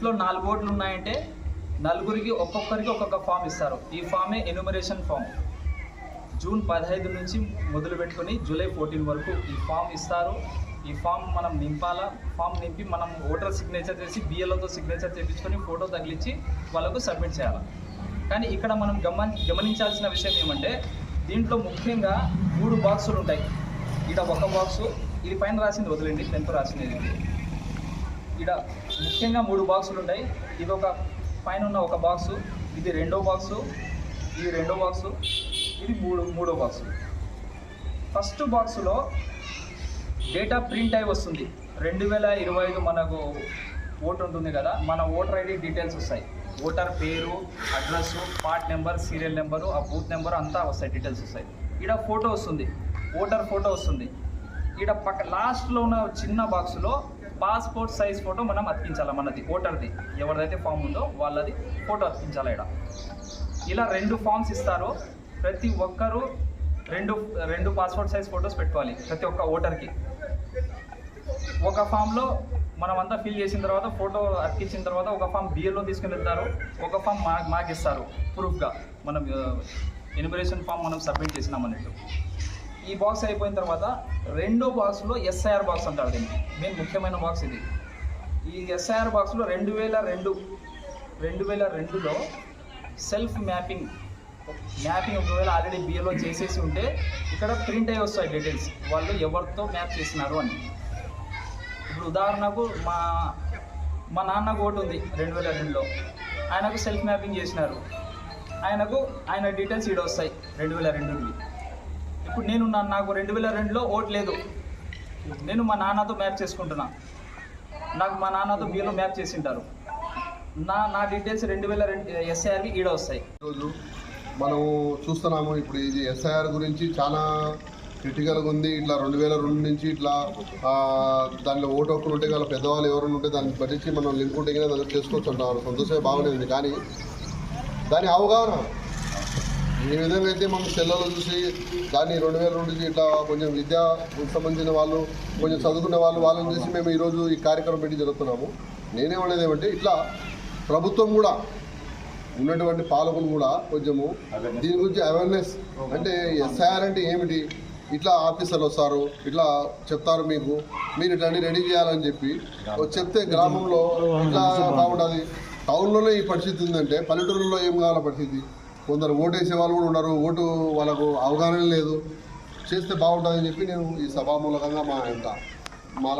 ఇంట్లో 4 ఓట్లు ఉన్నాయంటే నలుగురికి ఒక్కొక్కరికి ఒక్కొక్క ఫామ్ ఇస్తారు. ఈ ఫామే ఎన్యూమరేషన్ ఫామ్. జూన్ 15 నుంచి మొదలు పెట్టుకొని జూలై 14 వరకు ఈ ఫామ్ ఇస్తారు. ఈ ఫామ్ మనం నింపాలా. ఫామ్ నింపి మనం ఓటర్ సిగ్నేచర్ చేసి బిఎల్ఓతో సిగ్నేచర్ చేయించుకొని ఫోటో తగిలించి వాళ్ళకు సబ్మిట్ చేయాలి. కానీ ఇక్కడ మనం గమనించాల్సిన విషయం ఏమంటే దీంట్లో ముఖ్యంగా 3 బాక్సులు ఉంటాయి. ఇక్కడ ఒక బాక్సు, ఇది పైన రాసింది వదిలేండి, 10th రాసింది. ఇక్కడ ముఖ్యంగా 3 బాక్సులు ఉంటాయి. ఇది ఒక పైన ఉన్న ఒక బాక్సు, ఇది రెండో బాక్సు, ఇది రెండో బాక్సు, ఇది మూడో బాక్సు. ఫస్ట్ బాక్సులో డేటా ప్రింట్ అయి వస్తుంది. 2025 మనకు ఓటు ఉంటుంది కదా, మన ఓటర్ ఐడి డీటెయిల్స్ వస్తాయి. ఓటర్ పేరు, address, part number, serial number, ఆ బూత్ నెంబర్ అంతా వస్తాయి, డీటెయిల్స్ వస్తాయి. ఇక్కడ ఫోటో వస్తుంది, ఓటర్ ఫోటో వస్తుంది. ఇక్కడ లాస్ట్లో ఉన్న చిన్న బాక్సులో పాస్పోర్ట్ సైజ్ ఫోటో మనం అతికించాలి. మనది ఓటర్ది, ఎవరిదైతే ఫామ్ ఉందో వాళ్ళది ఫోటో అతికించాలి. ఇలా 2 ఫామ్స్ ఇస్తారు. ప్రతి ఒక్కరూ రెండు పాస్పోర్ట్ సైజ్ ఫోటోస్ పెట్టుకోవాలి ప్రతి ఒక్క ఓటర్కి. ఒక ఫామ్లో మనం అంతా ఫిల్ చేసిన తర్వాత ఫోటో అతికించిన తర్వాత ఒక ఫామ్ బిఎల్ఓ తీసుకుని వెళ్తారు, ఒక ఫామ్ మాకు ఇస్తారు ప్రూఫ్గా. మనం ఎన్యూమరేషన్ ఫామ్ మనం సబ్మిట్ చేసినామన్నట్టు. ఈ బాక్స్ అయిపోయిన తర్వాత రెండో బాక్స్లో ఎస్ఐఆర్ బాక్స్ అంటారు. దీన్ని మెయిన్ ముఖ్యమైన బాక్స్ ఇది. ఈ ఎస్ఐఆర్ బాక్స్లో 2002లో సెల్ఫ్ మ్యాపింగ్ ఒకవేళ ఆల్రెడీ బిఎల్ఓ చేసేసి ఉంటే ఇక్కడ ప్రింట్ అయ్యి వస్తాయి డీటెయిల్స్, వాళ్ళు ఎవరితో మ్యాప్ చేసినారు అని. ఇప్పుడు ఉదాహరణకు మా నాన్నకు ఓటు ఉంది 2002లో, ఆయనకు సెల్ఫ్ మ్యాపింగ్ చేసినారు, ఆయన డీటెయిల్స్ ఈడ వస్తాయి 2002కి. ఇప్పుడు నాకు 2002లో ఓటు లేదు, నేను మా నాన్నతో మ్యాప్ చేసుకుంటున్నా, నాకు మా నాన్నతో బిఎల్ఓ మ్యాప్ చేసింటారు, నా డీటెయిల్స్ 2002 ఎస్ఐఆర్కి ఈడ వస్తాయి. ఈరోజు మనం చూస్తున్నాము, ఇప్పుడు ఇది ఎస్ఐఆర్ గురించి చాలా క్రిటికల్గా ఉంది. ఇట్లా 2002 నుంచి ఇట్లా దాంట్లో ఓటు హక్కులు ఉంటే కదా, పెద్దవాళ్ళు ఎవరైనా ఉంటే దాన్ని పట్టించి మనం లింక్ ఉంటే కదా దాన్ని చేసుకోవచ్చు అంటారు. సంతోషమే బాగానే ఉంది. కానీ దాని అవగాహన ఏ విధంగా అయితే మనం సెల్లలో చూసి దాన్ని 2002 నుంచి ఇట్లా కొంచెం విద్యకు సంబంధించిన వాళ్ళు, కొంచెం చదువుకున్న వాళ్ళని చూసి మేము ఈరోజు ఈ కార్యక్రమం పెట్టి జరుగుతున్నాము. నేనేమనేది ఏమంటే ఇట్లా ప్రభుత్వం కూడా ఉన్నటువంటి పాలకులు కూడా కొంచెము దీని గురించి అవేర్నెస్, అంటే ఎస్ఐఆర్ అంటే ఏమిటి, ఇట్లా ఆఫీసర్లు వస్తారు, ఇట్లా చెప్తారు మీరు ఇట్లాంటి రెడీ చేయాలని చెప్పి చెప్తే గ్రామంలో ఇట్లా బాగుంటుంది. టౌన్లోనే ఈ పరిస్థితి ఉందంటే పల్లెటూరులో ఏం కావాల పరిస్థితి. కొందరు ఓటు వేసే వాళ్ళు కూడా ఉన్నారు, ఓటు వాళ్ళకు అవగాహన లేదు, చేస్తే బాగుంటుందని చెప్పి నేను ఈ సభామూలకంగా మా